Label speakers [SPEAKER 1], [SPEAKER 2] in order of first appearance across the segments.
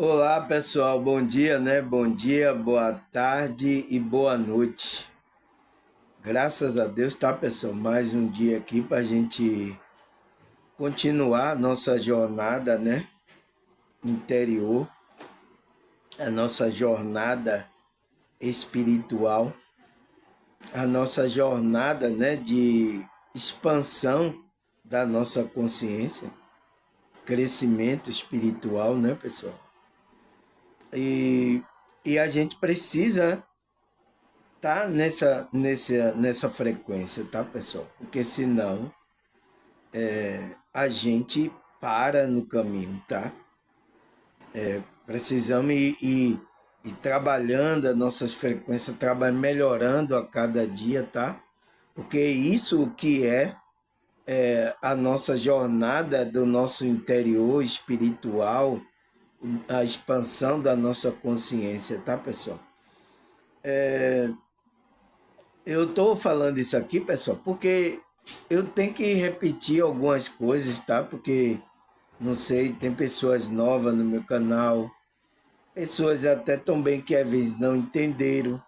[SPEAKER 1] Olá pessoal, bom dia, né? Bom dia, boa tarde e boa noite. Graças a Deus, tá pessoal? Mais um dia aqui para a gente continuar a nossa jornada, né? Interior, a nossa jornada espiritual, a nossa jornada, né? De expansão da nossa consciência, crescimento espiritual, né, pessoal? E, e a gente precisa tá nessa frequência, tá, pessoal? Porque senão a gente para no caminho, tá? Precisamos ir trabalhando as nossas frequências, melhorando a cada dia, tá? Porque isso que é a nossa jornada do nosso interior espiritual, a expansão da nossa consciência, tá, pessoal? Eu estou falando isso aqui, pessoal, porque eu tenho que repetir algumas coisas, tá? Porque, não sei, tem pessoas novas no meu canal, pessoas até também que às vezes não entenderam,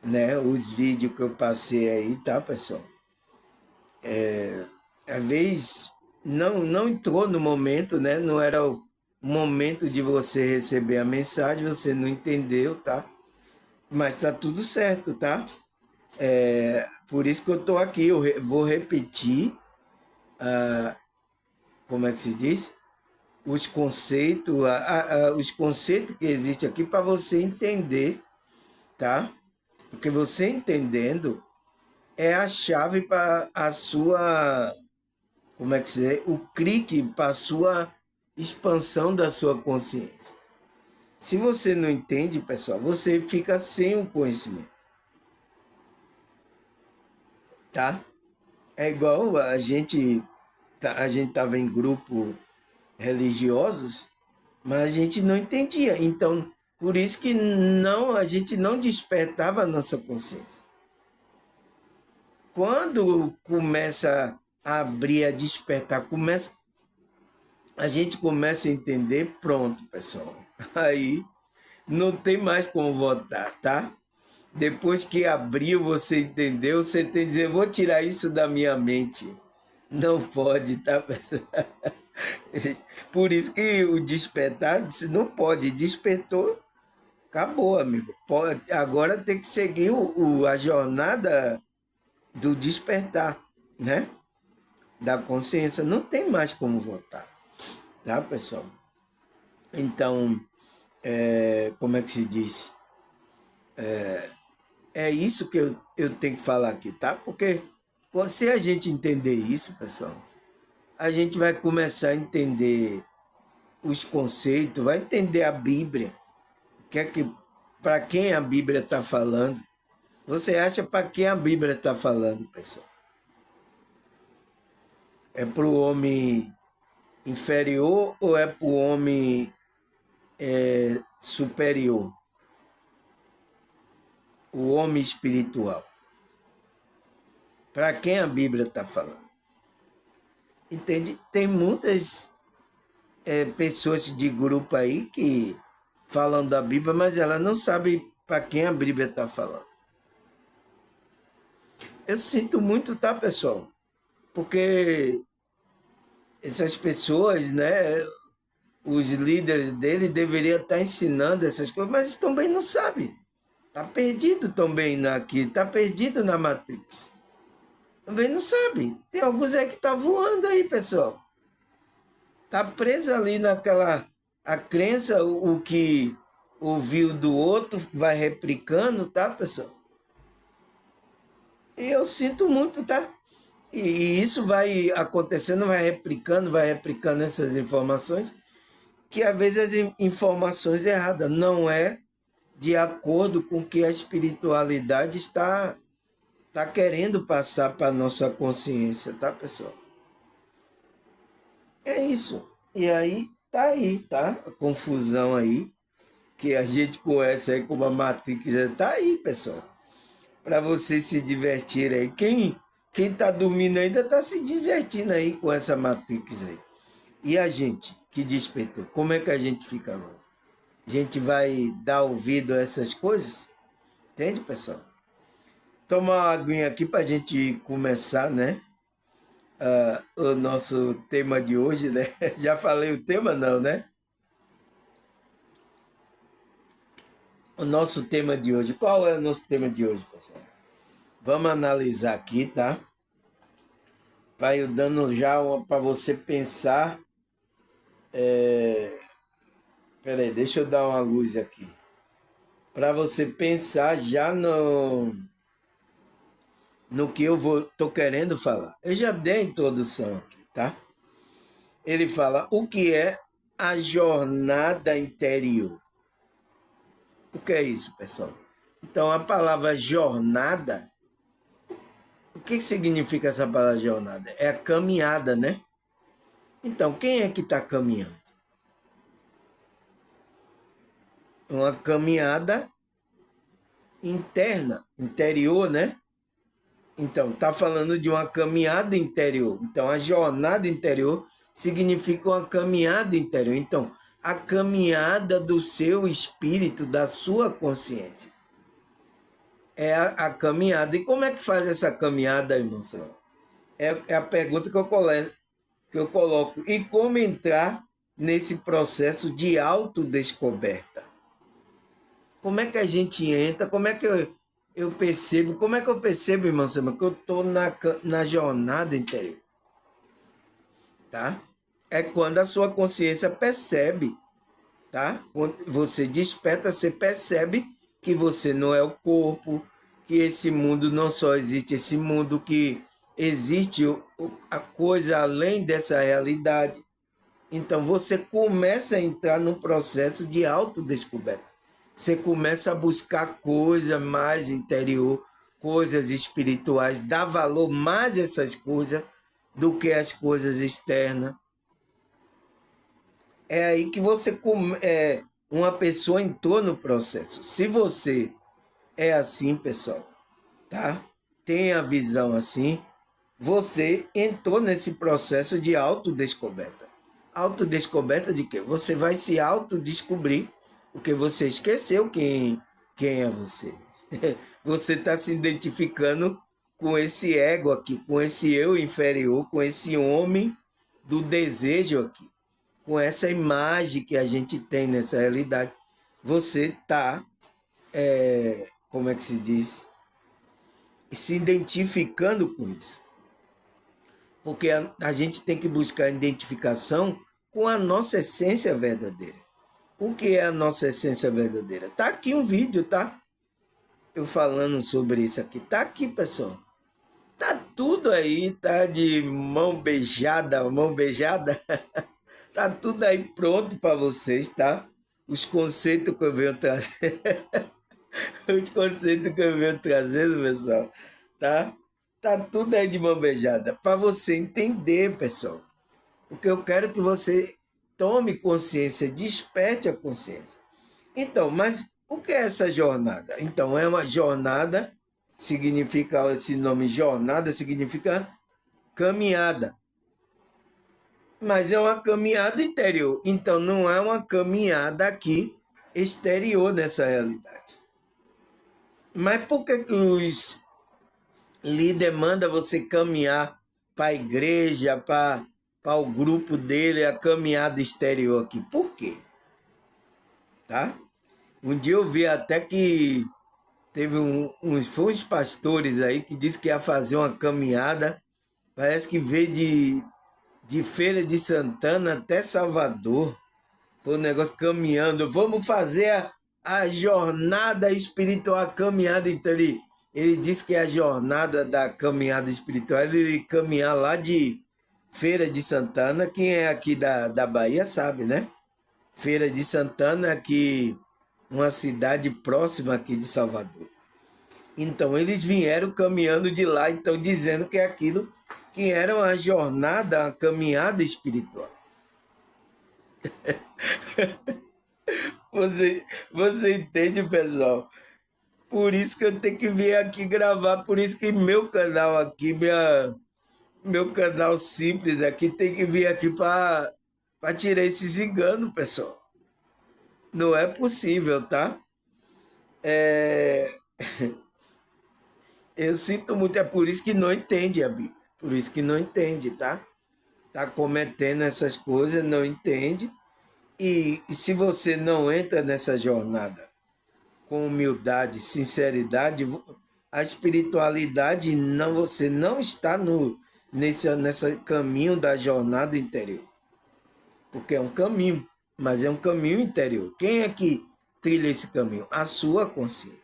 [SPEAKER 1] né? Os vídeos que eu passei aí, tá, pessoal? Às vezes não entrou no momento, né? Não era o momento de você receber a mensagem, você não entendeu, tá? Mas tá tudo certo, tá? Por isso que eu tô aqui, vou repetir, como é que se diz? Os conceitos, os conceitos que existem aqui para você entender, tá? Porque você entendendo é a chave para a sua, como é que se diz? O clique para a sua expansão da sua consciência. Se você não entende, pessoal, você fica sem o conhecimento, tá? É igual a gente tava em grupo religiosos, mas a gente não entendia. Então, por isso que não, a gente não despertava a nossa consciência. Quando começa a abrir, a despertar, a gente começa a entender, pronto, pessoal. Aí não tem mais como voltar, tá? Depois que abriu, você entendeu, você tem que dizer, vou tirar isso da minha mente. Não pode, tá, pessoal? Por isso que o despertar disse, não pode, despertou, acabou, amigo. Pode, agora tem que seguir a jornada do despertar, né? Da consciência. Não tem mais como voltar, tá, pessoal? Então, como é que se diz? É isso que eu tenho que falar aqui, tá? Porque se a gente entender isso, pessoal, a gente vai começar a entender os conceitos, vai entender a Bíblia, que para quem a Bíblia está falando. Você acha para quem a Bíblia está falando, pessoal? É para o homem inferior ou é para o homem superior? O homem espiritual? Para quem a Bíblia está falando? Entende? Tem muitas pessoas de grupo aí que falam da Bíblia, mas ela não sabe para quem a Bíblia está falando. Eu sinto muito, tá, pessoal? Porque essas pessoas, né, os líderes dele deveriam estar ensinando essas coisas, mas também não sabem. Está perdido também aqui, está perdido na Matrix. Também não sabe. Tem alguns aí que tá voando aí, pessoal. Tá preso ali naquela a crença, o que ouviu do outro vai replicando, tá, pessoal? E eu sinto muito, tá? E isso vai acontecendo, vai replicando essas informações, que às vezes as informações erradas não é de acordo com o que a espiritualidade está querendo passar para a nossa consciência, tá, pessoal? É isso. E aí, tá? A confusão aí, que a gente conhece aí como a Matrix, tá aí, pessoal. Para vocês se divertirem aí. Quem tá dormindo ainda tá se divertindo aí com essa Matrix aí. E a gente que despertou, como é que a gente fica agora? a gente vai dar ouvido a essas coisas. Entende, pessoal? Tomar uma aguinha aqui para a gente começar, né? O nosso tema de hoje, né? Já falei o tema, não, né? O nosso tema de hoje. Qual é o nosso tema de hoje, pessoal? Vamos analisar aqui, tá? Para eu dando já para você pensar. Peraí, deixa eu dar uma luz aqui. Para você pensar já no que tô querendo falar. Eu já dei a introdução aqui, tá? Ele fala o que é a jornada interior. O que é isso, pessoal? Então, a palavra jornada, o que significa essa palavra jornada? É a caminhada, né? Então, quem é que está caminhando? Uma caminhada interna, interior, né? Então, está falando de uma caminhada interior. Então, a jornada interior significa uma caminhada interior. Então, a caminhada do seu espírito, da sua consciência. É a caminhada. E como é que faz essa caminhada, irmão? É a pergunta que eu coloco. E como entrar nesse processo de autodescoberta? Como é que a gente entra? Como é que eu percebo? Como é que eu percebo, irmão Samuel, que eu estou na jornada interior? Tá? É quando a sua consciência percebe, tá? Quando você desperta, você percebe que você não é o corpo, que esse mundo não só existe esse mundo, que existe a coisa além dessa realidade. Então você começa a entrar num processo de autodescoberta. Você começa a buscar coisa mais interior, coisas espirituais, dá valor mais a essas coisas do que as coisas externas. É aí que uma pessoa entrou no processo. Se você é assim, pessoal, tá? Tem a visão assim, você entrou nesse processo de autodescoberta. Autodescoberta de quê? Você vai se autodescobrir porque você esqueceu quem é você. Você está se identificando com esse ego aqui, com esse eu inferior, com esse homem do desejo aqui, com essa imagem que a gente tem nessa realidade. Você está, como é que se diz? Se identificando com isso. Porque a gente tem que buscar identificação com a nossa essência verdadeira. O que é a nossa essência verdadeira? Tá aqui um vídeo, tá? Eu falando sobre isso aqui. Tá aqui, pessoal. Tá tudo aí, tá de mão beijada, mão beijada. Tá tudo aí pronto para vocês, tá? Os conceitos que eu venho trazer. Os conceitos que eu venho trazendo, pessoal, tá? Tá tudo aí de mão beijada. Para você entender, pessoal. Porque eu quero que você tome consciência, desperte a consciência. Então, mas o que é essa jornada? Então, é uma jornada, significa, esse nome jornada significa caminhada. Mas é uma caminhada interior. Então, não é uma caminhada aqui exterior nessa realidade. Mas por que os líderes mandam você caminhar para a igreja, para o grupo dele, a caminhada exterior aqui? Por quê? Tá? Um dia eu vi até que teve uns pastores aí que disse que ia fazer uma caminhada, parece que veio de Feira de Santana até Salvador, foi um negócio caminhando, vamos fazer a jornada espiritual, a caminhada, então ele disse que a jornada da caminhada espiritual, ele caminhar lá de Feira de Santana, quem é aqui da Bahia sabe, né? Feira de Santana, aqui, uma cidade próxima aqui de Salvador. Então, eles vieram caminhando de lá, então, dizendo que é aquilo que era uma jornada, uma caminhada espiritual. Você entende, pessoal? Por isso que eu tenho que vir aqui gravar, por isso que meu canal aqui, meu canal simples aqui, tem que vir aqui para tirar esses enganos, pessoal. Não é possível, tá? É, eu sinto muito, é por isso que não entende a Bíblia. Por isso que não entende, tá? Tá cometendo essas coisas, não entende. E se você não entra nessa jornada com humildade, sinceridade, a espiritualidade não, você não está no nesse caminho da jornada interior. Porque é um caminho, mas é um caminho interior. Quem é que trilha esse caminho? A sua consciência,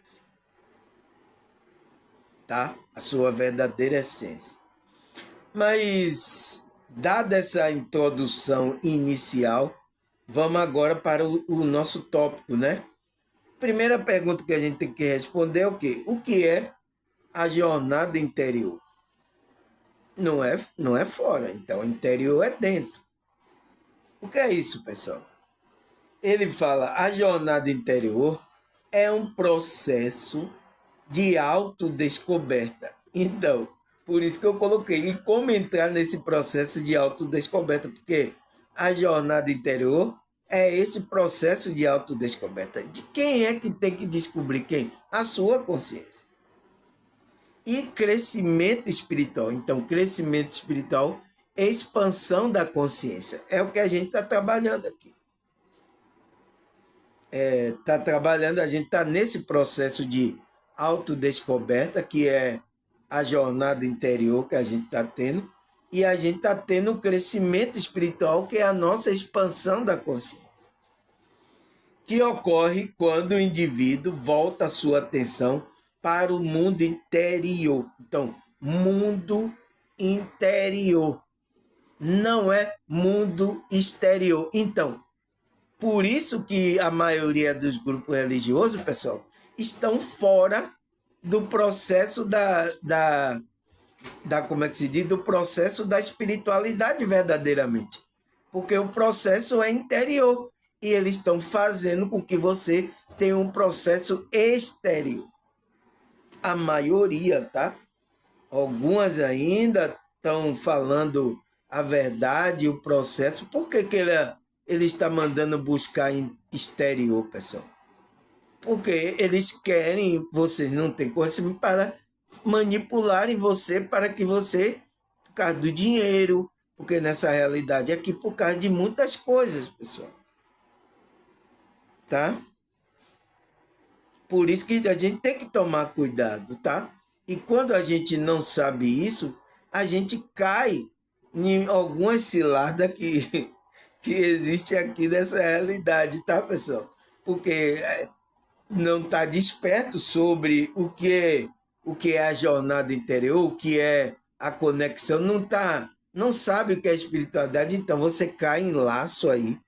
[SPEAKER 1] tá? A sua verdadeira essência. Mas, dada essa introdução inicial, vamos agora para o nosso tópico, né? Primeira pergunta que a gente tem que responder é o quê? O que é a jornada interior? Não é fora, então interior é dentro. O que é isso, pessoal? Ele fala, a jornada interior é um processo de autodescoberta. Então, por isso que eu coloquei, e como entrar nesse processo de autodescoberta, porque a jornada interior é esse processo de autodescoberta. De quem é que tem que descobrir quem? A sua consciência. E crescimento espiritual. Então, crescimento espiritual, expansão da consciência. É o que a gente está trabalhando aqui. Está trabalhando, a gente está nesse processo de autodescoberta, que é a jornada interior que a gente está tendo, e a gente está tendo um crescimento espiritual, que é a nossa expansão da consciência, que ocorre quando o indivíduo volta a sua atenção para o mundo interior. Então, mundo interior, não é mundo exterior. Então, por isso que a maioria dos grupos religiosos, pessoal, estão fora do processo como é que se diz? Do processo da espiritualidade verdadeiramente. Porque o processo é interior. E eles estão fazendo com que você tenha um processo exterior. A maioria, tá? Algumas ainda estão falando a verdade, o processo. Por que, que ele está mandando buscar em exterior, pessoal? Porque eles querem, vocês não têm conhecimento para manipularem você para que você, por causa do dinheiro, porque nessa realidade aqui, por causa de muitas coisas, pessoal. Tá? Por isso que a gente tem que tomar cuidado, tá? E quando a gente não sabe isso, a gente cai em algumas ciladas que existe aqui nessa realidade, tá, pessoal? Porque não está desperto sobre o que é a jornada interior, o que é a conexão, não sabe o que é espiritualidade, então você cai em laço aí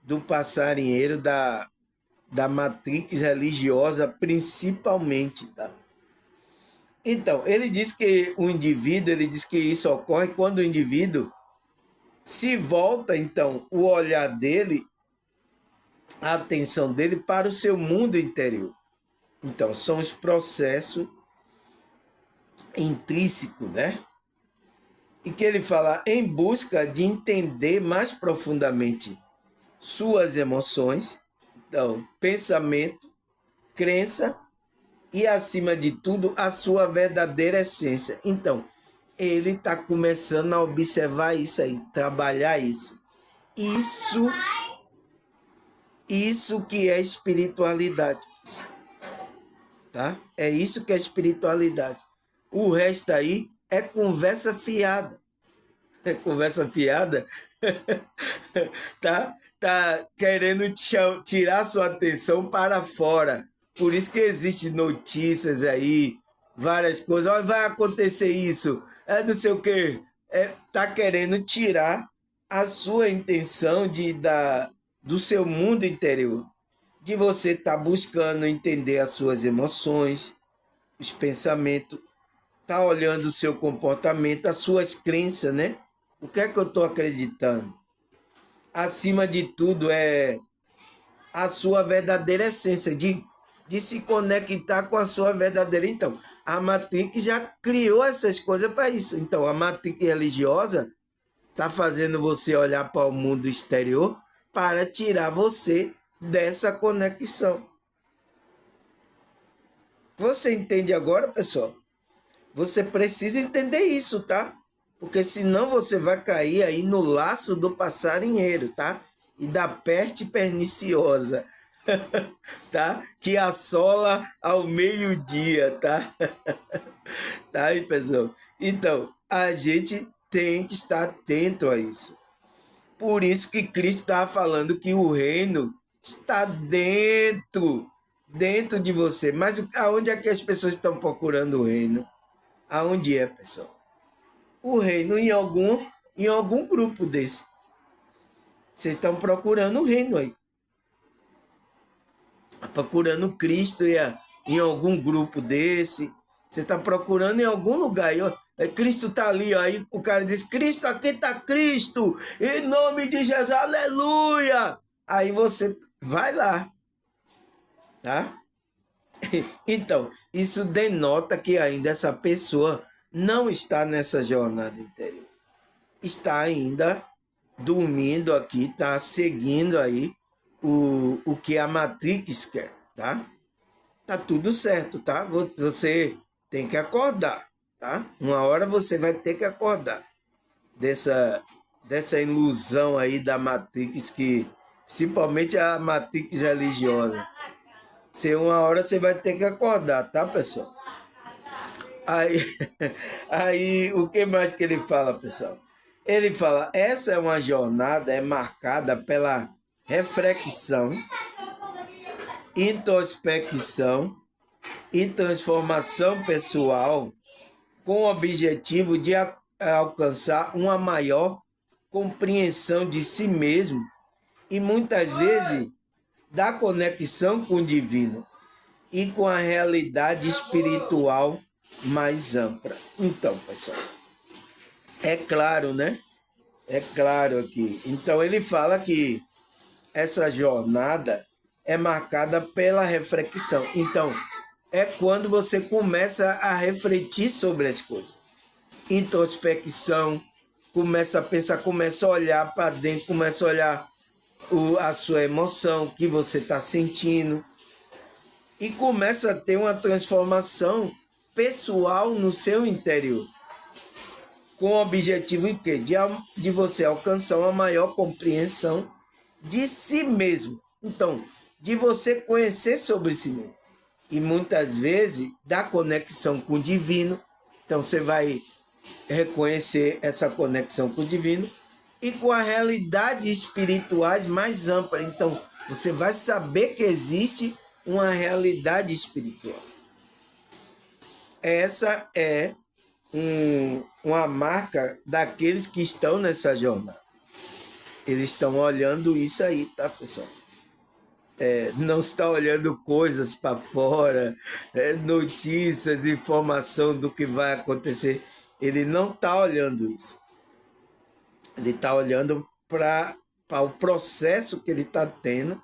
[SPEAKER 1] do passarinheiro da matrix religiosa principalmente, tá? Então, ele diz que o indivíduo, ele diz que isso ocorre quando o indivíduo se volta, então, o olhar dele, a atenção dele para o seu mundo interior. Então, são os processos intrínsecos, né? E que ele fala em busca de entender mais profundamente suas emoções, então, pensamento, crença e, acima de tudo, a sua verdadeira essência. Então, ele está começando a observar isso aí, trabalhar isso. Isso, isso que é espiritualidade, tá? É isso que é espiritualidade. O resto aí é conversa fiada. É conversa fiada, tá? Tá querendo tirar sua atenção para fora. Por isso que existem notícias aí, várias coisas. Olha, vai acontecer isso, não sei o quê. Tá querendo tirar a sua intenção do seu mundo interior. De você estar buscando entender as suas emoções, os pensamentos, tá olhando o seu comportamento, as suas crenças, né? O que é que eu estou acreditando? Acima de tudo, é a sua verdadeira essência, de se conectar com a sua verdadeira. Então, a Matrix já criou essas coisas para isso. Então, a Matrix religiosa está fazendo você olhar para o mundo exterior para tirar você dessa conexão. Você entende agora, pessoal? Você precisa entender isso, tá? Porque senão você vai cair aí no laço do passarinheiro, tá? E da peste perniciosa, tá? Que assola ao meio-dia, tá? Tá aí, pessoal? Então, a gente tem que estar atento a isso. Por isso que Cristo estava falando que o reino está dentro de você. Mas aonde é que as pessoas estão procurando o reino? Aonde é, pessoal? O reino em algum grupo desse. Vocês estão procurando o reino aí. Procurando Cristo em algum grupo desse. Você está procurando em algum lugar. Cristo está ali, aí o cara diz, Cristo, aqui está Cristo, em nome de Jesus, aleluia. Aí você vai lá, tá? Então, isso denota que ainda essa pessoa não está nessa jornada interior. Está ainda dormindo aqui, está seguindo aí o que a Matrix quer, tá? Tá tudo certo, tá? Você tem que acordar, tá? Uma hora você vai ter que acordar dessa ilusão aí da Matrix, que principalmente a Matrix religiosa. Uma hora você vai ter que acordar, tá, pessoal? Aí, aí o que mais que ele fala, pessoal? Ele fala, essa é uma jornada, é marcada pela reflexão, introspecção e transformação pessoal com o objetivo de alcançar uma maior compreensão de si mesmo e muitas vezes da conexão com o divino e com a realidade espiritual mais ampla. Então, pessoal, é claro, né? É claro aqui. Então, ele fala que essa jornada é marcada pela reflexão. Então, é quando você começa a refletir sobre as coisas. Introspecção, começa a pensar, começa a olhar para dentro, começa a olhar a sua emoção, o que você está sentindo. E começa a ter uma transformação pessoal no seu interior. Com o objetivo de quê? De você alcançar uma maior compreensão de si mesmo. Então, de você conhecer sobre si mesmo. E muitas vezes da conexão com o divino. Então você vai reconhecer essa conexão com o divino e com a realidade espirituais mais ampla. Então você vai saber que existe uma realidade espiritual. Essa é uma marca daqueles que estão nessa jornada. Eles estão olhando isso aí, tá, pessoal? Não está olhando coisas para fora, notícias, informação do que vai acontecer. Ele não está olhando isso. Ele está olhando para o processo que ele está tendo,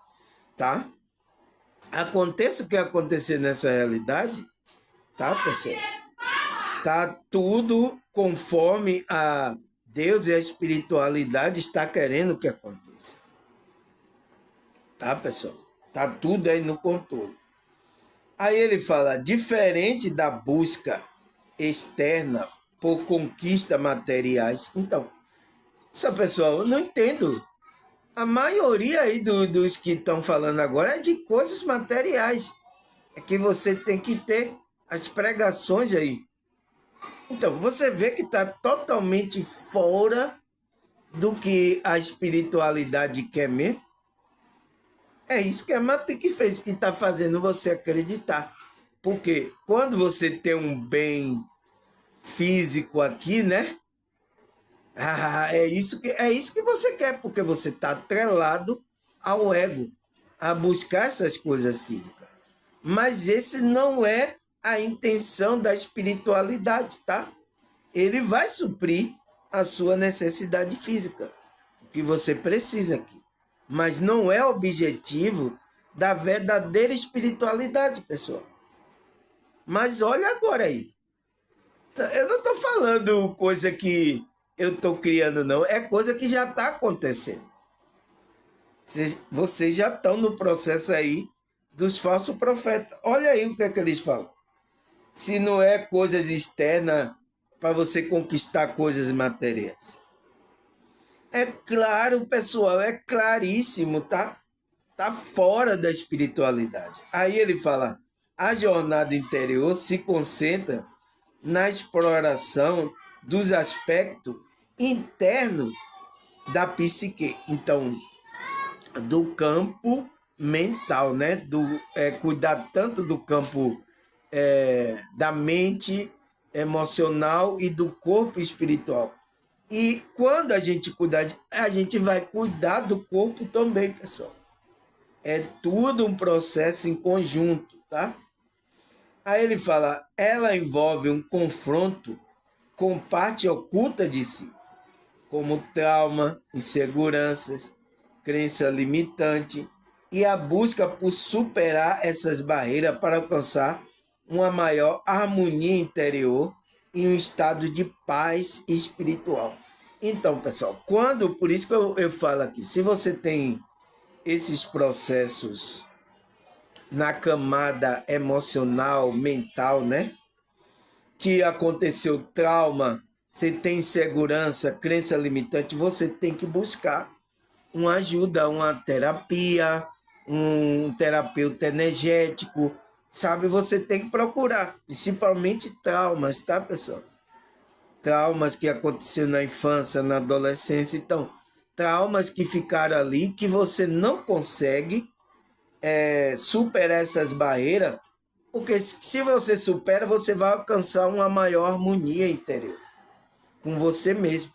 [SPEAKER 1] tá? Aconteça o que acontecer nessa realidade, tá, pessoal? Tá tudo conforme a Deus e a espiritualidade está querendo que aconteça. Tá, pessoal? Tá tudo aí no controle. Aí ele fala, diferente da busca externa por conquista materiais. Então, pessoal, eu não entendo. A maioria aí dos que estão falando agora é de coisas materiais. É que você tem que ter as pregações aí. Então, você vê que está totalmente fora do que a espiritualidade quer mesmo. É isso que a Matrix fez e está fazendo você acreditar. Porque quando você tem um bem físico aqui, né? É isso que você quer, porque você está atrelado ao ego, a buscar essas coisas físicas. Mas esse não é a intenção da espiritualidade, tá? Ele vai suprir a sua necessidade física, o que você precisa aqui. Mas não é objetivo da verdadeira espiritualidade, pessoal. Mas olha agora aí. Eu não estou falando coisa que eu estou criando, não. É coisa que já está acontecendo. Vocês já estão no processo aí dos falsos profetas. Olha aí o que é que eles falam. Se não é coisas externas para você conquistar coisas materiais. É claro, pessoal, é claríssimo, tá? Tá fora da espiritualidade. Aí ele fala: a jornada interior se concentra na exploração dos aspectos internos da psique. Então, do campo mental, né? Cuidar tanto do campo da mente emocional e do corpo espiritual. E quando a gente cuidar, a gente vai cuidar do corpo também, pessoal. É tudo um processo em conjunto, tá? Aí ele fala, ela envolve um confronto com parte oculta de si, como trauma, inseguranças, crença limitante e a busca por superar essas barreiras para alcançar uma maior harmonia interior e um estado de paz espiritual. Então, pessoal, por isso que eu falo aqui, se você tem esses processos na camada emocional, mental, né? Que aconteceu trauma, você tem insegurança, crença limitante, você tem que buscar uma ajuda, uma terapia, um terapeuta energético, sabe? Você tem que procurar, principalmente traumas, tá, pessoal? Traumas que aconteceram na infância, na adolescência, então, traumas que ficaram ali, que você não consegue superar essas barreiras, porque se você supera, você vai alcançar uma maior harmonia interior com você mesmo.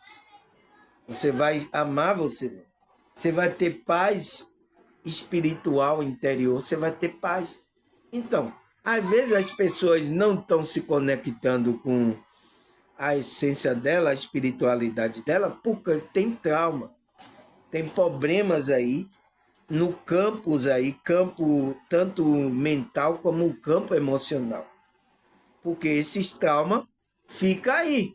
[SPEAKER 1] Você vai amar você mesmo. Você vai ter paz espiritual interior, você vai ter paz. Então, às vezes as pessoas não estão se conectando com a essência dela, a espiritualidade dela, porque tem trauma, tem problemas aí no campus aí, campo tanto mental como o campo emocional. Porque esses traumas ficam aí.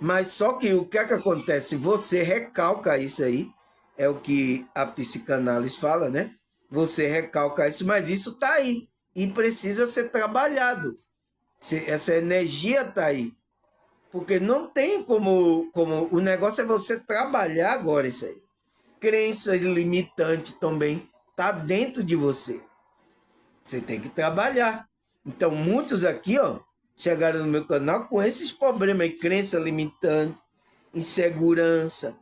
[SPEAKER 1] Mas só que o que é que acontece? Você recalca isso aí, é o que a psicanálise fala, né? Você recalca isso, mas isso está aí e precisa ser trabalhado. Essa energia está aí. Porque não tem como. O negócio é você trabalhar agora isso aí. Crenças limitantes também tá dentro de você. Você tem que trabalhar. Então, muitos aqui, ó, chegaram no meu canal com esses problemas aí, crença limitante, insegurança.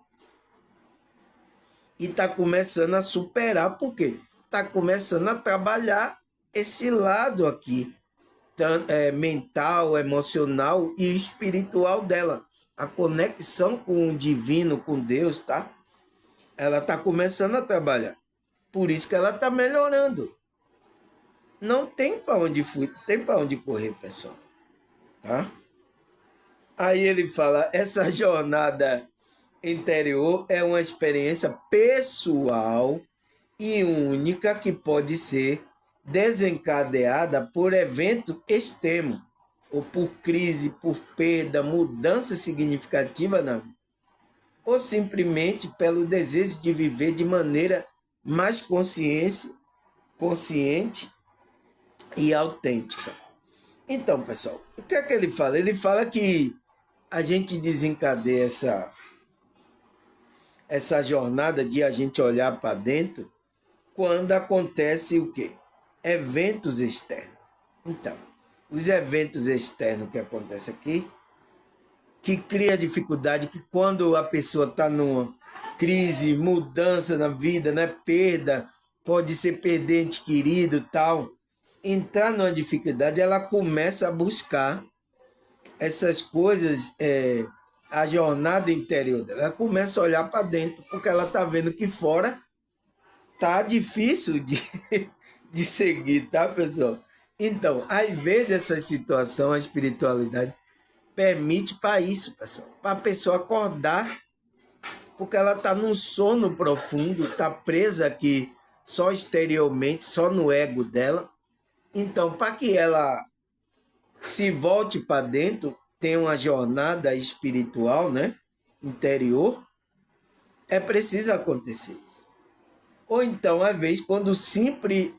[SPEAKER 1] E tá começando a superar, por quê? Tá começando a trabalhar esse lado aqui, mental, emocional e espiritual dela. A conexão com o divino, com Deus, tá? Ela tá começando a trabalhar. Por isso que ela tá melhorando. Não tem para onde fugir, tem para onde correr, pessoal. Tá? Aí ele fala, essa jornada interior é uma experiência pessoal e única que pode ser desencadeada por evento extremo, ou por crise, por perda, mudança significativa na vida, ou simplesmente pelo desejo de viver de maneira mais consciente e autêntica. Então, pessoal, o que é que ele fala? Ele fala que a gente desencadeia essa jornada de a gente olhar para dentro quando acontece o quê? Eventos externos. Então, os eventos externos que acontecem aqui, que cria dificuldade, que quando a pessoa está numa crise, mudança na vida, né, perda, pode ser perder ente querido, tal, entrar numa dificuldade, ela começa a buscar essas coisas, a jornada interior dela. Ela começa a olhar para dentro, porque ela está vendo que fora tá difícil de seguir, tá, pessoal? Então, às vezes essa situação, a espiritualidade, permite para isso, pessoal. Para a pessoa acordar, porque ela está num sono profundo, está presa aqui só exteriormente, só no ego dela. Então, para que ela se volte para dentro, tenha uma jornada espiritual, né, interior, é preciso acontecer isso. Ou então, às vezes, quando sempre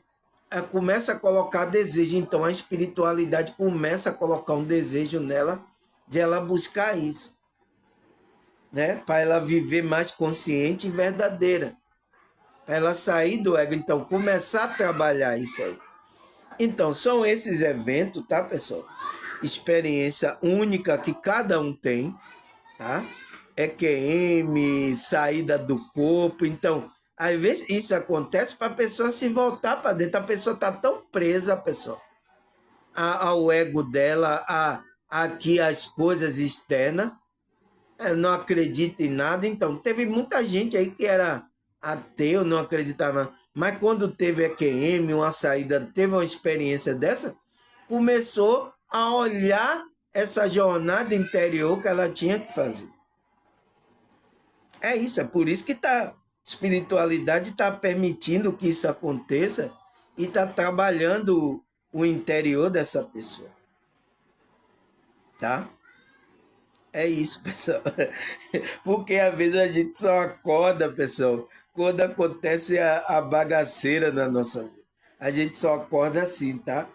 [SPEAKER 1] começa a colocar desejo, então a espiritualidade começa a colocar um desejo nela de ela buscar isso, né? Para ela viver mais consciente e verdadeira. Para ela sair do ego, então começar a trabalhar isso aí. Então, são esses eventos, tá, pessoal? Experiência única que cada um tem, tá? EQM, saída do corpo. Então, às vezes isso acontece para a pessoa se voltar para dentro. A pessoa está tão presa, pessoal, ao ego dela, aqui as coisas externas, não acredita em nada. Então, teve muita gente aí que era ateu, não acreditava. Mas quando teve EQM, uma saída, teve uma experiência dessa, começou a olhar essa jornada interior que ela tinha que fazer. É isso, é por isso que espiritualidade está permitindo que isso aconteça e está trabalhando o interior dessa pessoa. Tá? É isso, pessoal. Porque às vezes a gente só acorda, pessoal, quando acontece a bagaceira na nossa vida. A gente só acorda assim, tá?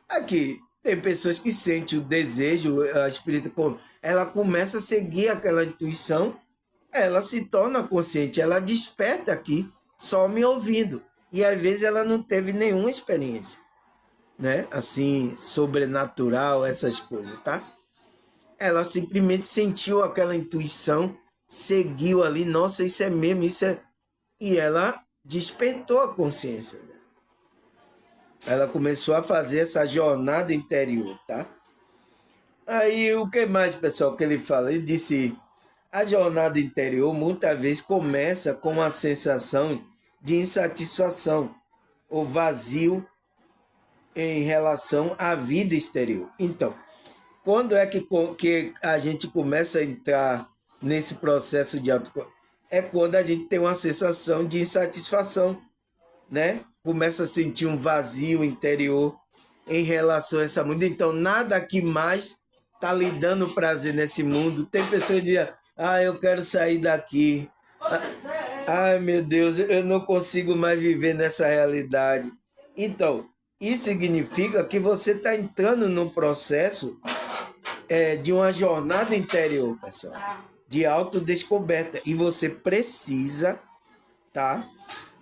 [SPEAKER 1] Aqui, tem pessoas que sentem o desejo, a espírita, ela começa a seguir aquela intuição, ela se torna consciente, ela desperta aqui, só me ouvindo. E às vezes ela não teve nenhuma experiência, né? Assim, sobrenatural, essas coisas, tá? Ela simplesmente sentiu aquela intuição, seguiu ali, nossa, isso é mesmo, isso é. E ela despertou a consciência dela. Ela começou a fazer essa jornada interior, tá? Aí o que mais, pessoal, que ele fala? Ele disse: a jornada interior muitas vezes começa com uma sensação de insatisfação ou vazio em relação à vida exterior. Então, quando é que a gente começa a entrar nesse processo de autoconhecimento? É quando a gente tem uma sensação de insatisfação, né? Começa a sentir um vazio interior em relação a essa mundo. Então, nada que mais está lhe dando prazer nesse mundo. Tem pessoas que dizem, eu quero sair daqui. Ai, meu Deus, eu não consigo mais viver nessa realidade. Então, isso significa que você está entrando num processo de uma jornada interior, pessoal, de autodescoberta. E você precisa, tá,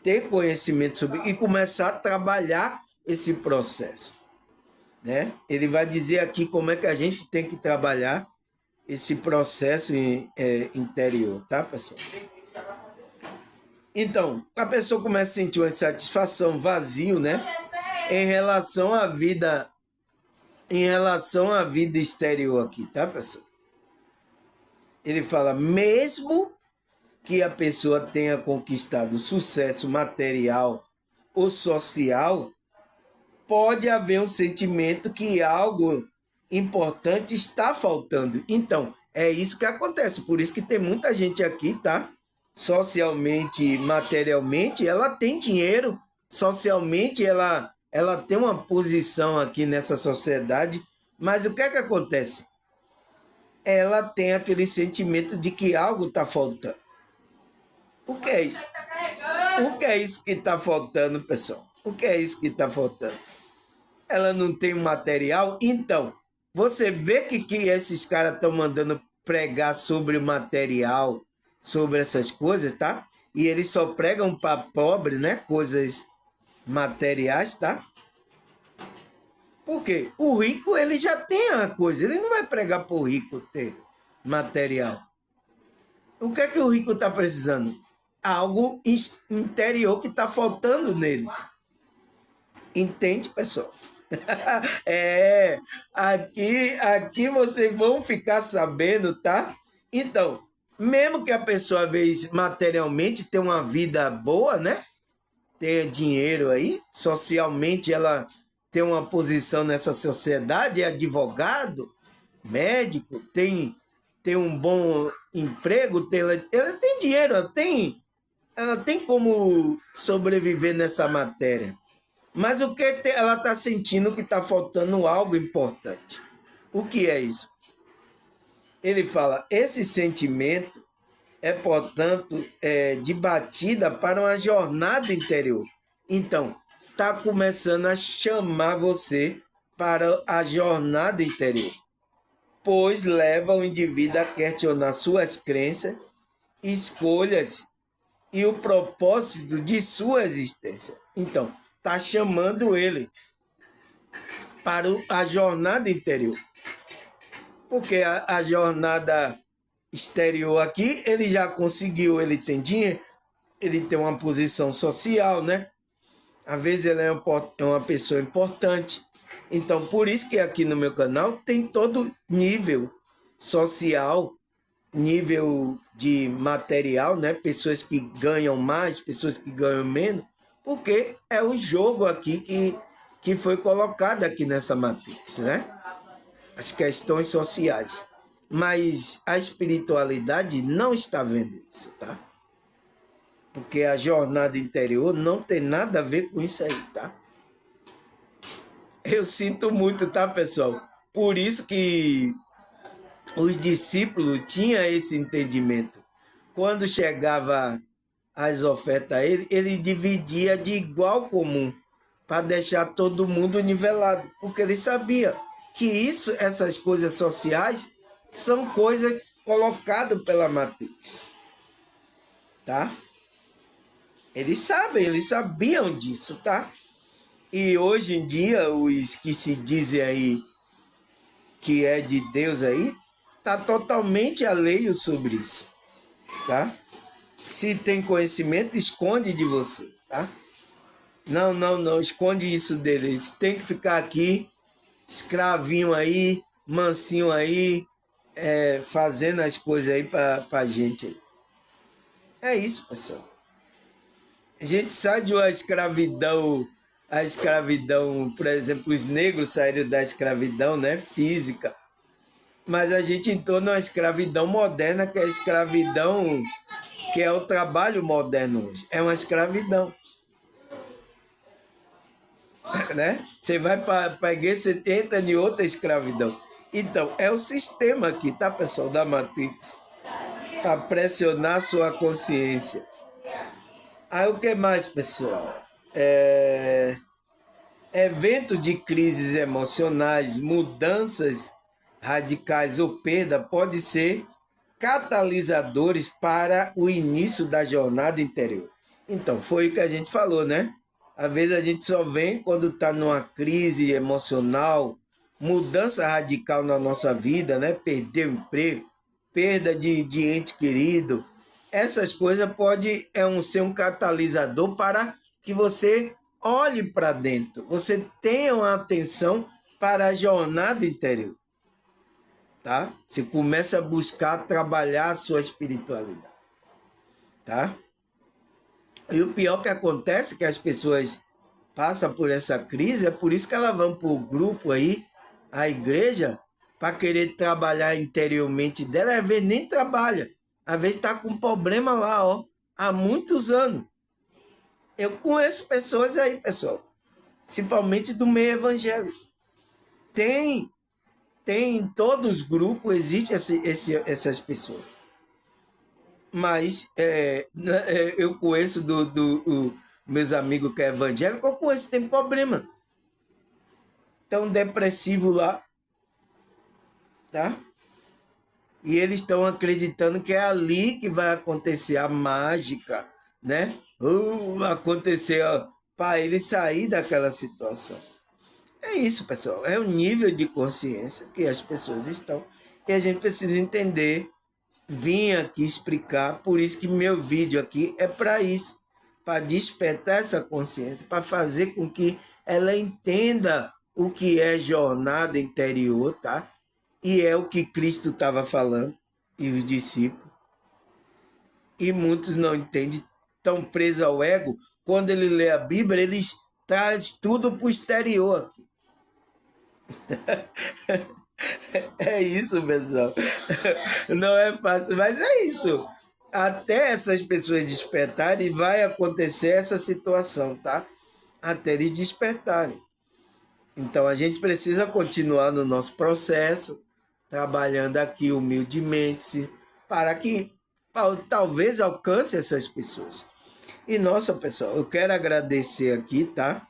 [SPEAKER 1] ter conhecimento sobre e começar a trabalhar esse processo, né? Ele vai dizer aqui como é que a gente tem que trabalhar esse processo interior, tá, pessoal? Então, a pessoa começa a sentir uma insatisfação, vazio, né? Em relação à vida, exterior aqui, tá, pessoal? Ele fala, mesmo que a pessoa tenha conquistado sucesso material ou social, pode haver um sentimento que algo importante está faltando. Então, é isso que acontece. Por isso que tem muita gente aqui, tá? Socialmente, materialmente, ela tem dinheiro. Socialmente, ela tem uma posição aqui nessa sociedade. Mas o que é que acontece? Ela tem aquele sentimento de que algo está faltando. O que é isso? O que é isso que está faltando, pessoal? O que é isso que está faltando? Ela não tem material? Então, você vê que esses caras estão mandando pregar sobre o material, sobre essas coisas, tá? E eles só pregam para pobre, né? Coisas materiais, tá? Por quê? O rico, ele já tem a coisa. Ele não vai pregar para o rico ter material. O que é que o rico está precisando? Algo interior que está faltando nele. Entende, pessoal? Aqui vocês vão ficar sabendo, tá? Então, mesmo que a pessoa, às vezes, materialmente tenha uma vida boa, né? Tenha dinheiro aí, socialmente ela tem uma posição nessa sociedade, é advogado, médico, tem um bom emprego, ela tem dinheiro, ela tem como sobreviver nessa matéria. Mas o que ela está sentindo que está faltando algo importante? O que é isso? Ele fala, esse sentimento é, portanto, de batida para uma jornada interior. Então, está começando a chamar você para a jornada interior, pois leva o indivíduo a questionar suas crenças, escolhas e o propósito de sua existência. Então, está chamando ele para a jornada interior. Porque a jornada exterior aqui, ele já conseguiu, ele tem dinheiro, ele tem uma posição social, né? Às vezes ele é uma pessoa importante. Então, por isso que aqui no meu canal tem todo nível social, nível de material, né? Pessoas que ganham mais, pessoas que ganham menos, porque é o jogo aqui que foi colocado aqui nessa matriz, né? As questões sociais. Mas a espiritualidade não está vendo isso, tá? Porque a jornada interior não tem nada a ver com isso aí, tá? Eu sinto muito, tá, pessoal? Por isso que os discípulos tinham esse entendimento. Quando chegava as ofertas a ele, ele dividia de igual comum, para deixar todo mundo nivelado, porque ele sabia que isso, essas coisas sociais, são coisas colocadas pela matriz, tá? Eles sabem, eles sabiam disso, tá? E hoje em dia, os que se dizem aí que é de Deus aí, tá totalmente alheio sobre isso, tá? Se tem conhecimento, esconde de você, tá? Não, não, não, esconde isso dele. Eles têm que ficar aqui, escravinho aí, mansinho aí, fazendo as coisas aí pra gente aí. É isso, pessoal. A gente sai de uma escravidão, a escravidão, por exemplo, os negros saíram da escravidão, né, física, mas a gente entrou numa escravidão moderna, que é a escravidão, que é o trabalho moderno hoje. É uma escravidão, né? Você vai para a igreja, você entra em outra escravidão. Então, é o sistema aqui, tá, pessoal, da Matrix, para pressionar sua consciência. Aí o que mais, pessoal? Eventos de crises emocionais, mudanças radicais ou perda podem ser catalisadores para o início da jornada interior. Então, foi o que a gente falou, né? Às vezes a gente só vem quando está numa crise emocional, mudança radical na nossa vida, né? Perder o emprego, perda de ente querido. Essas coisas podem ser um catalisador para que você olhe para dentro, você tenha uma atenção para a jornada interior, tá? Você começa a buscar trabalhar a sua espiritualidade, tá? E o pior que acontece é que as pessoas passam por essa crise, é por isso que elas vão para o grupo aí, a igreja, para querer trabalhar interiormente dela, às vezes nem trabalha, às vezes está com problema lá, ó, há muitos anos. Eu conheço pessoas aí, pessoal, principalmente do meio evangélico. Tem em todos os grupos, existe essas pessoas. Mas eu conheço meus amigos que é evangélico, eu conheço, tem problema. Estão depressivos lá, tá? E eles estão acreditando que é ali que vai acontecer a mágica, né? Acontecer para ele sair daquela situação. É isso, pessoal. É o nível de consciência que as pessoas estão. E a gente precisa entender. Vim aqui explicar, por isso que meu vídeo aqui é para isso. Para despertar essa consciência, para fazer com que ela entenda o que é jornada interior, tá? E é o que Cristo estava falando, e os discípulos. E muitos não entendem, estão presos ao ego. Quando ele lê a Bíblia, eles traz tudo para o exterior aqui. É isso, pessoal. Não é fácil, mas é isso. Até essas pessoas despertarem, vai acontecer essa situação, tá? Até eles despertarem. Então a gente precisa continuar no nosso processo, trabalhando aqui humildemente, para que talvez alcance essas pessoas. E, nossa, pessoal, eu quero agradecer aqui, tá?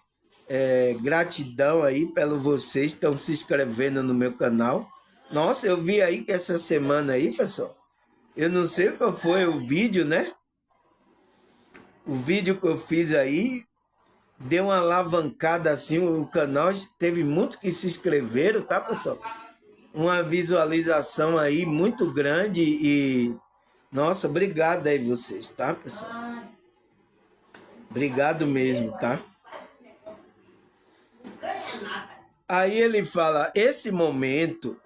[SPEAKER 1] Gratidão aí pelo vocês que estão se inscrevendo no meu canal. Nossa, eu vi aí que essa semana aí, pessoal, eu não sei qual foi o vídeo, né? O vídeo que eu fiz aí deu uma alavancada assim, o canal teve muitos que se inscreveram, tá, pessoal? Uma visualização aí muito grande e... Nossa, obrigado aí vocês, tá, pessoal? Obrigado mesmo, tá? Aí ele fala, esse momento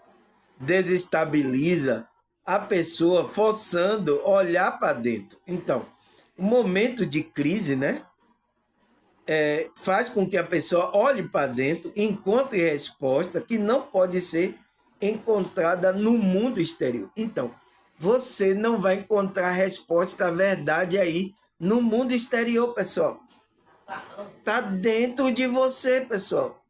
[SPEAKER 1] desestabiliza a pessoa, forçando olhar para dentro. Então, o momento de crise, né? Faz com que a pessoa olhe para dentro, encontre resposta que não pode ser encontrada no mundo exterior. Então, você não vai encontrar resposta à verdade aí no mundo exterior, pessoal. Tá dentro de você, pessoal.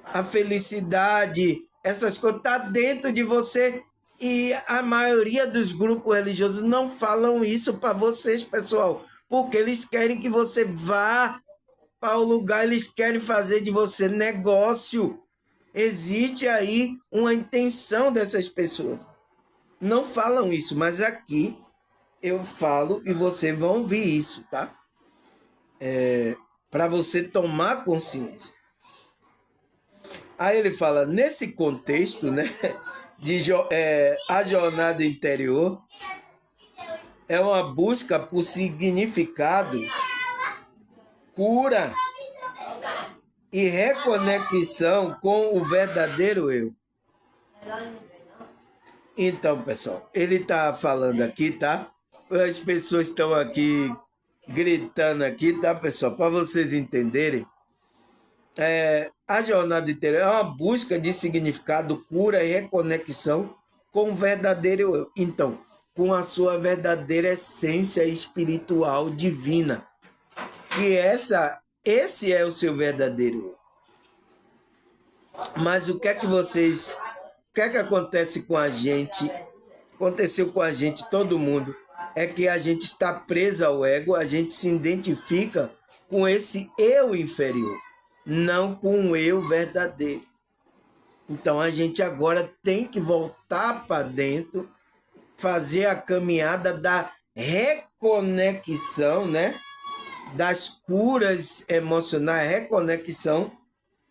[SPEAKER 1] A felicidade, essas coisas, tá dentro de você. E a maioria dos grupos religiosos não falam isso para vocês, pessoal, porque eles querem que você vá para o lugar, eles querem fazer de você negócio. Existe aí uma intenção dessas pessoas. Não falam isso, mas aqui eu falo e vocês vão ouvir isso, tá? Para você tomar consciência. Aí ele fala, nesse contexto, né, a jornada interior é uma busca por significado, cura e reconexão com o verdadeiro eu. Então, pessoal, ele está falando aqui, tá? As pessoas estão aqui gritando aqui, tá, pessoal? Para vocês entenderem, a jornada interior é uma busca de significado, cura e reconexão com o verdadeiro eu. Então, com a sua verdadeira essência espiritual divina. Que esse é o seu verdadeiro eu. Mas o que é que acontece com a gente? Aconteceu com a gente, todo mundo, é que a gente está preso ao ego, a gente se identifica com esse eu inferior, não com o eu verdadeiro. Então a gente agora tem que voltar para dentro, fazer a caminhada da reconexão, né? Das curas emocionais, reconexão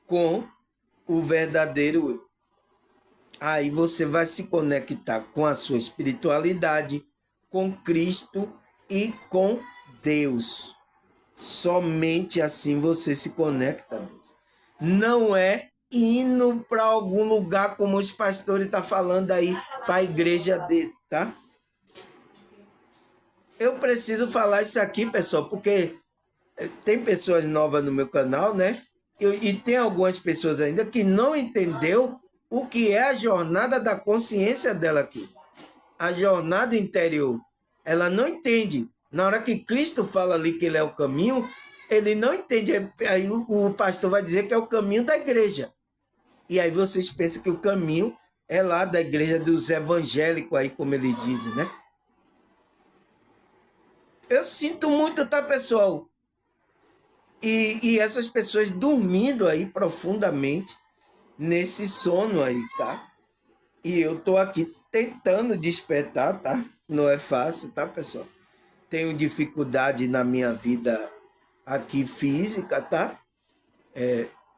[SPEAKER 1] com o verdadeiro eu. Aí você vai se conectar com a sua espiritualidade, com Cristo e com Deus. Somente assim você se conecta a Deus. Não é indo para algum lugar como os pastores estão falando aí, para a igreja dele, tá? Eu preciso falar isso aqui, pessoal, porque tem pessoas novas no meu canal, né? E tem algumas pessoas ainda que não entendeu o que é a jornada da consciência dela aqui. A jornada interior. Ela não entende. Na hora que Cristo fala ali que ele é o caminho, ele não entende. Aí o pastor vai dizer que é o caminho da igreja. E aí vocês pensam que o caminho é lá da igreja dos evangélicos aí, como eles dizem, né? Eu sinto muito, tá, pessoal? E essas pessoas dormindo aí profundamente nesse sono aí, tá? E eu tô aqui tentando despertar, tá? Não é fácil, tá, pessoal? Tenho dificuldade na minha vida aqui física, tá?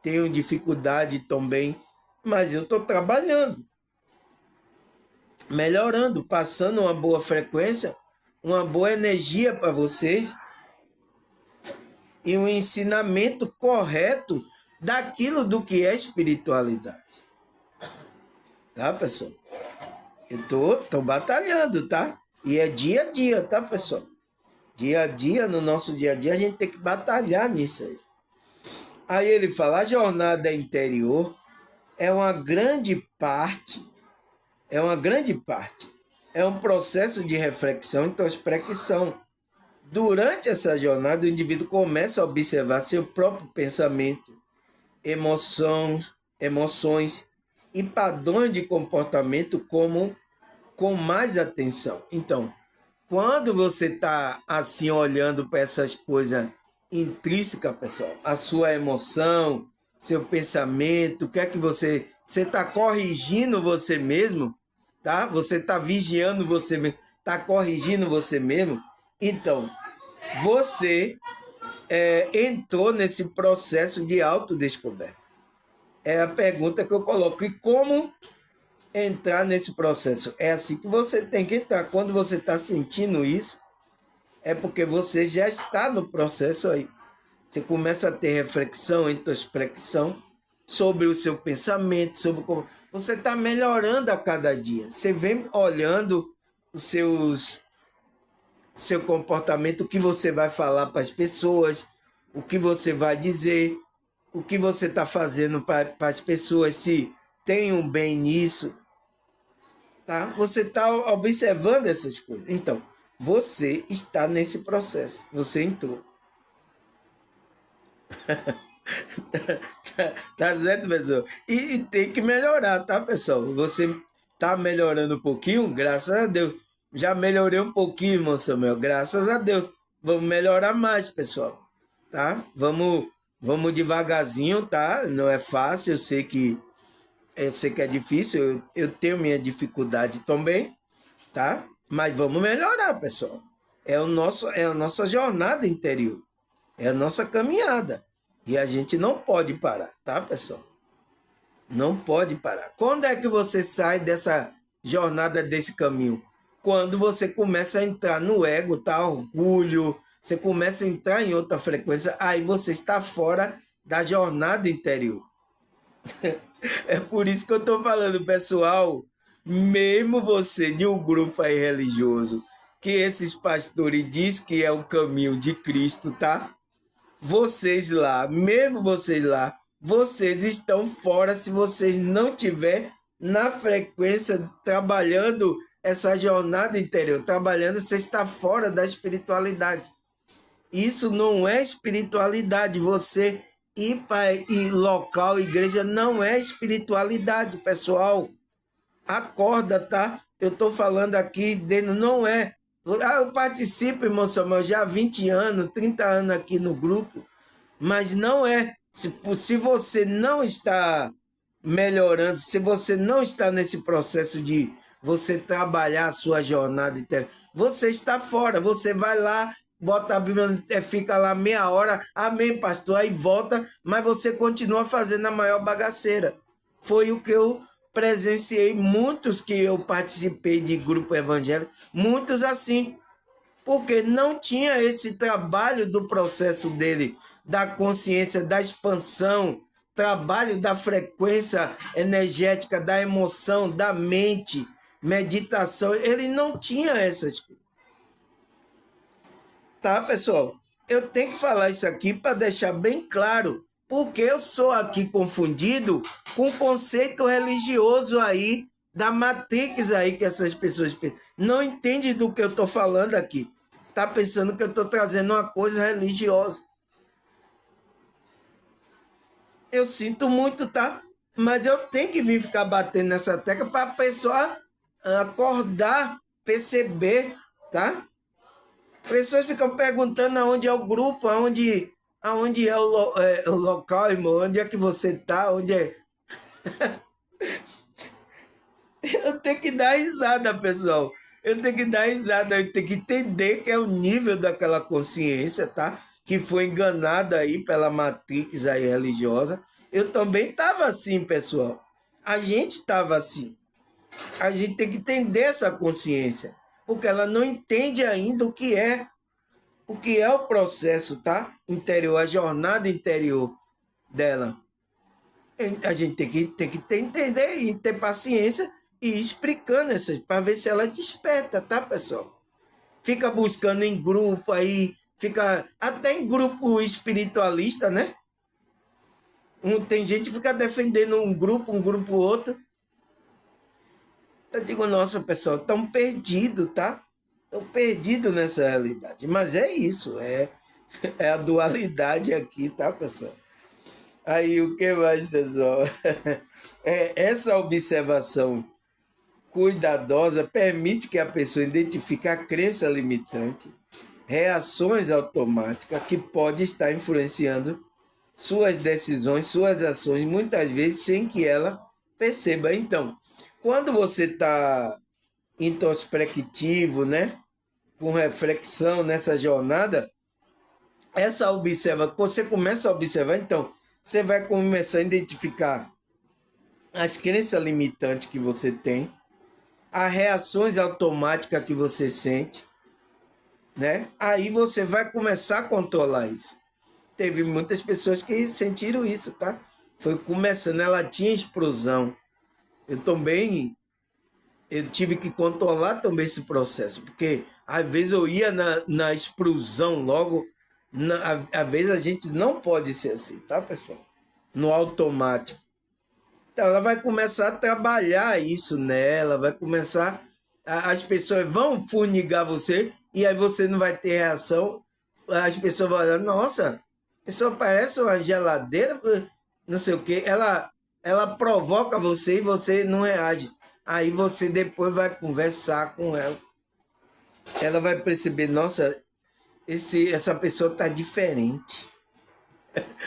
[SPEAKER 1] Tenho dificuldade também, mas eu tô trabalhando, melhorando, passando uma boa frequência, uma boa energia para vocês e um ensinamento correto daquilo do que é espiritualidade. Tá, pessoal? Eu tô batalhando, tá? E é dia a dia, tá, pessoal? Dia a dia, no nosso dia a dia, a gente tem que batalhar nisso aí. Aí ele fala, a jornada interior é uma grande parte, é um processo de reflexão e introspecção. Durante essa jornada, o indivíduo começa a observar seu próprio pensamento, emoções e padrões de comportamento como com mais atenção. Então, quando você está assim olhando para essas coisas intrínsecas, pessoal, a sua emoção, seu pensamento, o que é que você está corrigindo você mesmo, tá? Você está vigiando você mesmo, está corrigindo você mesmo. Então, você entrou nesse processo de autodescoberta. É a pergunta que eu coloco. E como entrar nesse processo? É assim que você tem que entrar. Quando você está sentindo isso, é porque você já está no processo aí. Você começa a ter reflexão, introspecção sobre o seu pensamento, sobre como você está melhorando a cada dia. Você vem olhando os seu comportamento, o que você vai falar para as pessoas, o que você vai dizer, o que você está fazendo para as pessoas, se tem um bem nisso, tá? Você está observando essas coisas. Então, você está nesse processo, você entrou. Tá certo, pessoal? E tem que melhorar, tá, pessoal? Você tá melhorando um pouquinho, graças a Deus. Já melhorei um pouquinho, irmão Samuel, graças a Deus. Vamos melhorar mais, pessoal, tá? Vamos devagarzinho, tá? Não é fácil, eu sei que é difícil, eu tenho minha dificuldade também, tá? Mas vamos melhorar, pessoal. É a nossa jornada interior, é a nossa caminhada. E a gente não pode parar, tá, pessoal? Não pode parar. Quando é que você sai dessa jornada, desse caminho? Quando você começa a entrar no ego, tá? Orgulho, você começa a entrar em outra frequência, aí você está fora da jornada interior. É por isso que eu estou falando, pessoal, mesmo você de um grupo aí religioso, que esses pastores diz que é o caminho de Cristo, tá? Vocês lá, mesmo vocês lá, vocês estão fora se vocês não tiver na frequência trabalhando essa jornada interior, trabalhando, você está fora da espiritualidade. Isso não é espiritualidade. Você ir para local, igreja, não é espiritualidade, pessoal. Acorda, tá? Eu estou falando aqui, dentro, não é. Eu participo, irmão Samuel, já há 20 anos, 30 anos aqui no grupo, mas não é. Se você não está melhorando, se você não está nesse processo de você trabalhar a sua jornada inteira, você está fora. Você vai lá, bota a Bíblia, fica lá meia hora, amém, pastor, aí volta, mas você continua fazendo a maior bagaceira. Foi o que eu presenciei, muitos que eu participei de grupo evangélico, muitos assim, porque não tinha esse trabalho do processo dele, da consciência, da expansão, trabalho da frequência energética, da emoção, da mente, meditação. Ele não tinha essas coisas. Tá, pessoal? Eu tenho que falar isso aqui para deixar bem claro, porque eu sou aqui confundido com o conceito religioso aí, da Matrix aí, que essas pessoas não entendem do que eu estou falando aqui. Tá pensando que eu estou trazendo uma coisa religiosa. Eu sinto muito, tá? Mas eu tenho que vir ficar batendo nessa tecla para a pessoa acordar, perceber, tá? Pessoas ficam perguntando aonde é o grupo, aonde é o local, irmão, onde é que você tá, onde é. Eu tenho que dar risada, pessoal. Eu tenho que dar risada, eu tenho que entender que é o nível daquela consciência, tá? Que foi enganada aí pela matrix aí religiosa. Eu também estava assim, pessoal. A gente estava assim. A gente tem que entender essa consciência, porque ela não entende ainda o que é o processo, tá? Interior, a jornada interior dela. A gente tem que entender e ter paciência e ir explicando essas, para ver se ela desperta, tá, pessoal? Fica buscando em grupo aí, fica até em grupo espiritualista, né? Tem gente que fica defendendo um grupo outro. Eu digo, nossa, pessoal, estão perdidos, tá? Estão perdidos nessa realidade. Mas é isso, é a dualidade aqui, tá, pessoal? Aí, o que mais, pessoal? É essa observação cuidadosa permite que a pessoa identifique a crença limitante, reações automáticas que pode estar influenciando suas decisões, suas ações, muitas vezes sem que ela perceba. Então, quando você está introspectivo, né, com reflexão nessa jornada, você começa a observar, então, você vai começar a identificar as crenças limitantes que você tem, as reações automáticas que você sente, né? Aí você vai começar a controlar isso. Teve muitas pessoas que sentiram isso, tá? Foi começando, ela tinha explosão. Eu tive que controlar também esse processo, porque às vezes eu ia na explosão logo, às vezes a gente não pode ser assim, tá, pessoal? No automático. Então ela vai começar a trabalhar isso nela, vai começar, as pessoas vão funigar você, e aí você não vai ter reação, as pessoas vão olhar, nossa, a pessoa parece uma geladeira, não sei o quê, ela provoca você e você não reage. Aí você depois vai conversar com ela. Ela vai perceber, nossa, essa pessoa está diferente.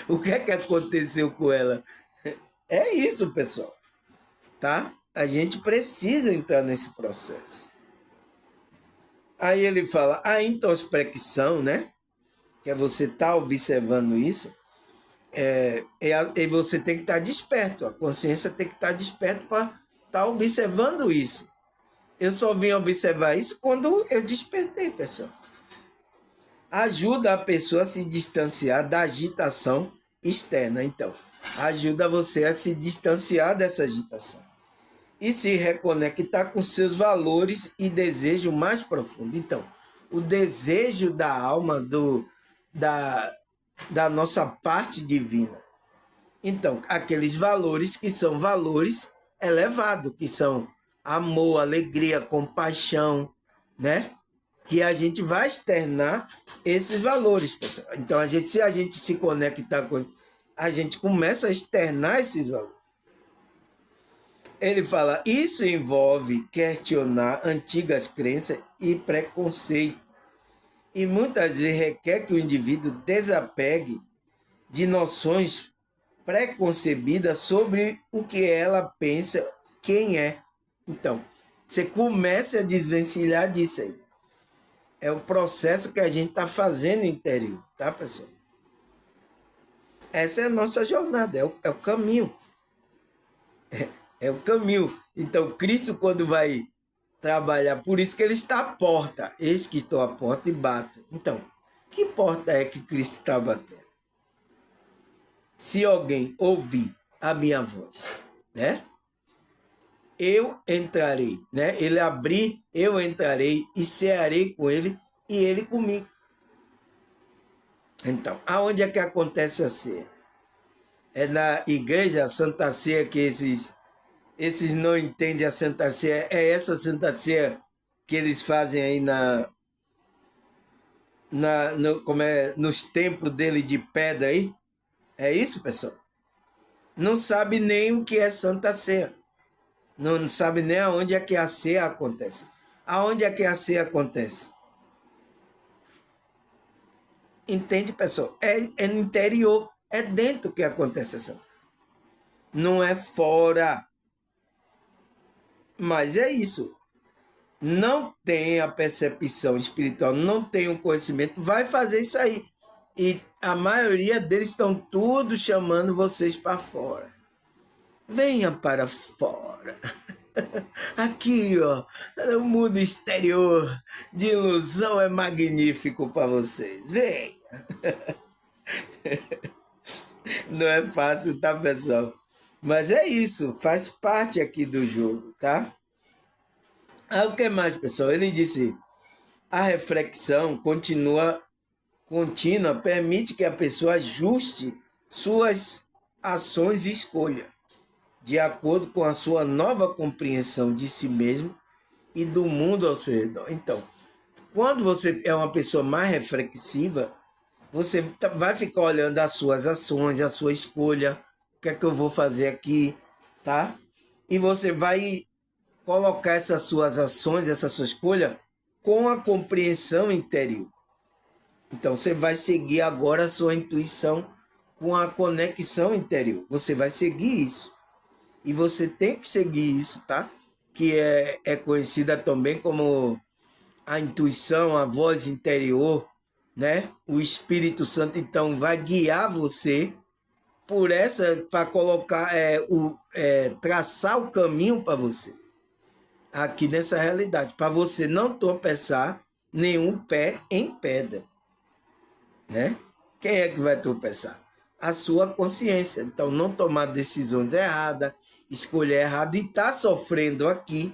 [SPEAKER 1] O que é que aconteceu com ela? É isso, pessoal, tá? A gente precisa entrar nesse processo. Aí ele fala, a introspecção, né? Que é você estar observando isso, e você tem que estar desperto. A consciência tem que estar desperto para estar observando isso. Eu só vim observar isso quando eu despertei, pessoal. Ajuda a pessoa a se distanciar da agitação externa. Então, ajuda você a se distanciar dessa agitação e se reconectar com seus valores e desejo mais profundo. Então, o desejo da alma, da nossa parte divina. Então, aqueles valores que são valores elevados, que são amor, alegria, compaixão, né? Que a gente vai externar esses valores, pessoal. Então, se a gente se conectar com, a gente começa a externar esses valores. Ele fala, isso envolve questionar antigas crenças e preconceito. E muitas vezes requer que o indivíduo desapegue de noções preconcebidas sobre o que ela pensa, quem é. Então, você começa a desvencilhar disso aí. É o processo que a gente está fazendo interior, tá, pessoal? Essa é a nossa jornada, é o caminho. É o caminho. Então, Cristo, quando vai trabalhar, por isso que ele está à porta. Eis que estou à porta e bato. Então, que porta é que Cristo está batendo? Se alguém ouvir a minha voz, né? Eu entrarei, né? Ele abrir, eu entrarei e cearei com ele e ele comigo. Então, aonde é que acontece a ceia? É na igreja, a Santa Ceia, que esses não entendem a Santa Ceia. É essa Santa Ceia que eles fazem aí nos templos dele de pedra aí. É isso, pessoal? Não sabe nem o que é Santa Ceia. Não sabe nem aonde é que a ceia acontece. Aonde é que a ceia acontece? Entende, pessoal? É no interior. É dentro que acontece essa. Não é fora. Mas é isso. Não tem a percepção espiritual, não tem o conhecimento, vai fazer isso aí. E a maioria deles estão tudo chamando vocês para fora. Venha para fora. Aqui, ó, o mundo exterior de ilusão é magnífico para vocês. Venha. Não é fácil, tá, pessoal? Mas é isso, faz parte aqui do jogo, tá? O que mais, pessoal? Ele disse, a reflexão contínua permite que a pessoa ajuste suas ações e escolhas de acordo com a sua nova compreensão de si mesmo e do mundo ao seu redor. Então, quando você é uma pessoa mais reflexiva, você vai ficar olhando as suas ações, a sua escolha, o que é que eu vou fazer aqui, tá? E você vai colocar essas suas ações, essa sua escolha com a compreensão interior. Então você vai seguir agora a sua intuição com a conexão interior. Você vai seguir isso. E você tem que seguir isso, tá? Que é conhecida também como a intuição, a voz interior, né? O Espírito Santo, então, vai guiar você por essa, para colocar, traçar o caminho para você, aqui nessa realidade, para você não tropeçar nenhum pé em pedra, né? Quem é que vai tropeçar? A sua consciência. Então, não tomar decisões erradas, escolher errado e tá sofrendo aqui,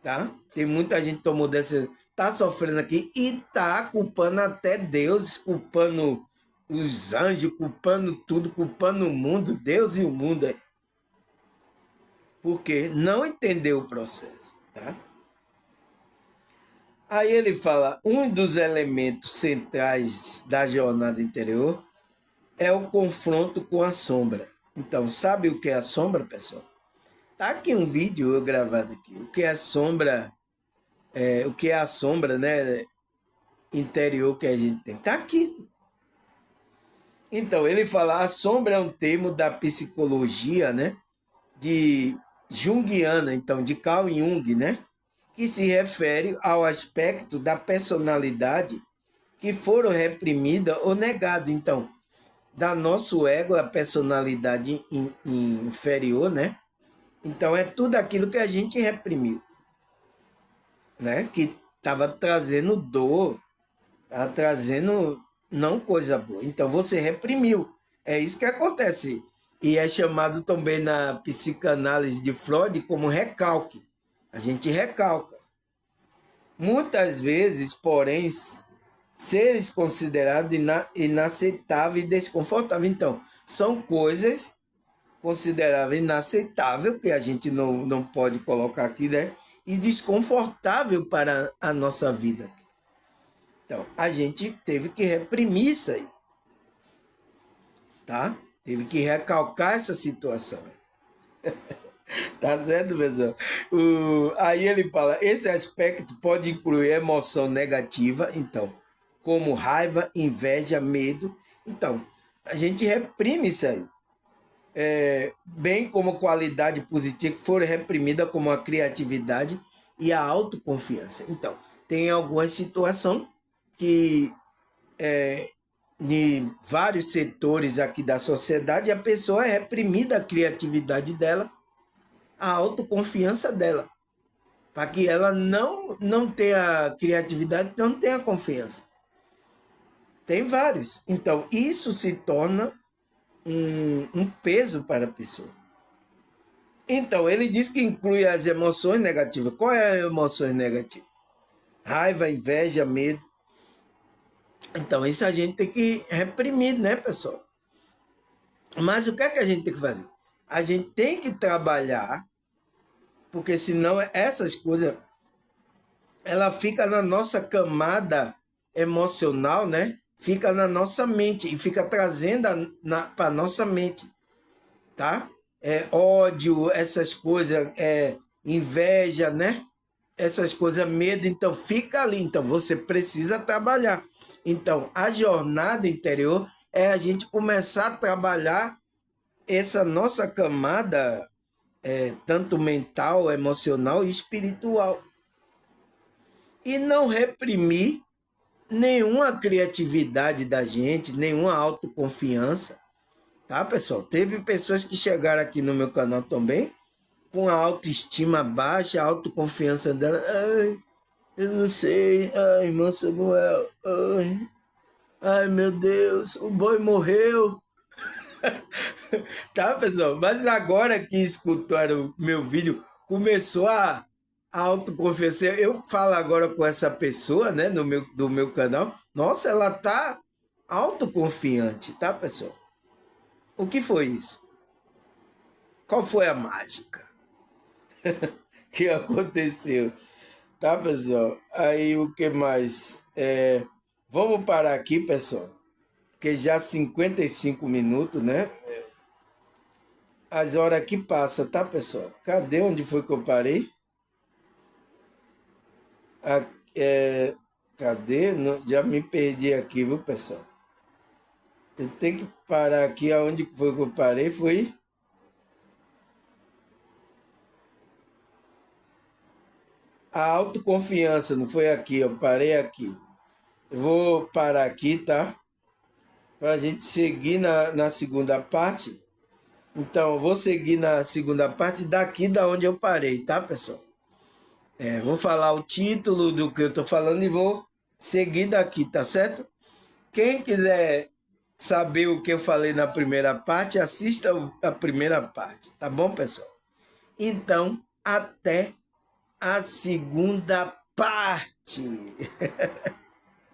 [SPEAKER 1] tá? Tem muita gente que tomou dessa, tá sofrendo aqui e tá culpando até Deus, culpando os anjos, culpando tudo, culpando o mundo, Deus e o mundo, porque não entendeu o processo, tá? Aí ele fala, um dos elementos centrais da jornada interior é o confronto com a sombra. Então, sabe o que é a sombra, pessoal? Tá aqui um vídeo eu gravado aqui. O que é a sombra, o que é a sombra, né, interior que a gente tem. Tá aqui. Então, ele fala, a sombra é um termo da psicologia, né, de Jungiana, então, de Carl Jung, né, que se refere ao aspecto da personalidade que foram reprimida ou negada. Então, da nosso ego, a personalidade inferior, né? Então, é tudo aquilo que a gente reprimiu, né? Que estava trazendo dor, estava trazendo não coisa boa. Então, você reprimiu. É isso que acontece. E é chamado também na psicanálise de Freud como recalque. A gente recalca. Muitas vezes, porém, seres considerados inaceitáveis e desconfortáveis. Então, são coisas consideráveis inaceitáveis, que a gente não pode colocar aqui, né? E desconfortável para a nossa vida. Então, a gente teve que reprimir isso aí, tá? Teve que recalcar essa situação. Tá certo, pessoal? Aí ele fala, esse aspecto pode incluir emoção negativa, então, como raiva, inveja, medo. Então, a gente reprime isso aí. Bem como qualidade positiva que foram reprimidas, como a criatividade e a autoconfiança. Então, tem algumas situações que em vários setores aqui da sociedade a pessoa é reprimida a criatividade dela, a autoconfiança dela, para que ela não tenha criatividade, não tenha confiança. Tem vários. Então, isso se torna um peso para a pessoa. Então, ele diz que inclui as emoções negativas. Qual é a emoções negativas? Raiva, inveja, medo. Então, isso a gente tem que reprimir, né, pessoal? Mas o que é que a gente tem que fazer? A gente tem que trabalhar, porque senão essas coisas, ela fica na nossa camada emocional, né? Fica na nossa mente e fica trazendo para a nossa mente, tá? Ódio, essas coisas, inveja, né? Essas coisas, medo, então fica ali. Então você precisa trabalhar. Então a jornada interior é a gente começar a trabalhar essa nossa camada, tanto mental, emocional e espiritual. E não reprimir nenhuma criatividade da gente, nenhuma autoconfiança. Tá, pessoal? Teve pessoas que chegaram aqui no meu canal também com a autoestima baixa, a autoconfiança dela. Ai, eu não sei. Ai, irmão Samuel. Ai, meu Deus, o boi morreu. Tá, pessoal? Mas agora que escutaram o meu vídeo, começou a autoconfiança. Eu falo agora com essa pessoa, né, do meu canal. Nossa, ela tá autoconfiante, tá, pessoal? O que foi isso? Qual foi a mágica que aconteceu? Tá, pessoal? Aí o que mais? Vamos parar aqui, pessoal, porque já 55 minutos, né? As horas que passam, tá, pessoal? Cadê onde foi que eu parei? A- é, cadê? Já me perdi aqui, viu, pessoal? Eu tenho que parar aqui. Aonde foi que eu parei? Foi a autoconfiança, não foi aqui. Eu parei aqui. Eu vou parar aqui, tá? Para a gente seguir na segunda parte. Então, eu vou seguir na segunda parte daqui da onde eu parei, tá, pessoal? Vou falar o título do que eu tô falando e vou seguir daqui, tá certo? Quem quiser saber o que eu falei na primeira parte, assista a primeira parte, tá bom, pessoal? Então, até a segunda parte.